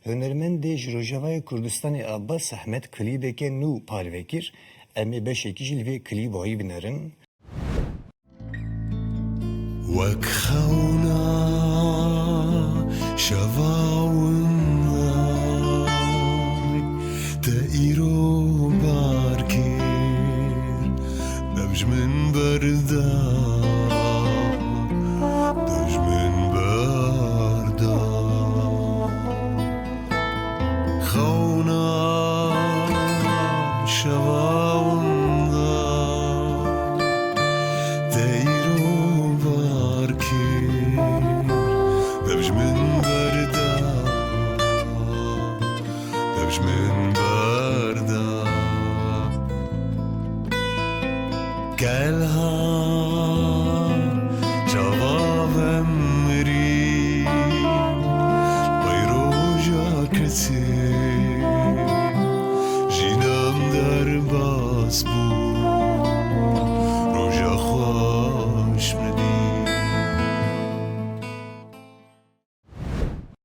Hunermendê ji Rojavayê Kurdistanê Abbas Ehmed klîbeke nû parvekir. Em ê beşekî jî li vê klîbayî binerin. Wek xewna şevawinay te îro bar kir devj min berda devj min berda xewna şevawinay te îro bar kir devj min berda devj min berda gelha cevabem mirî bayroja kesî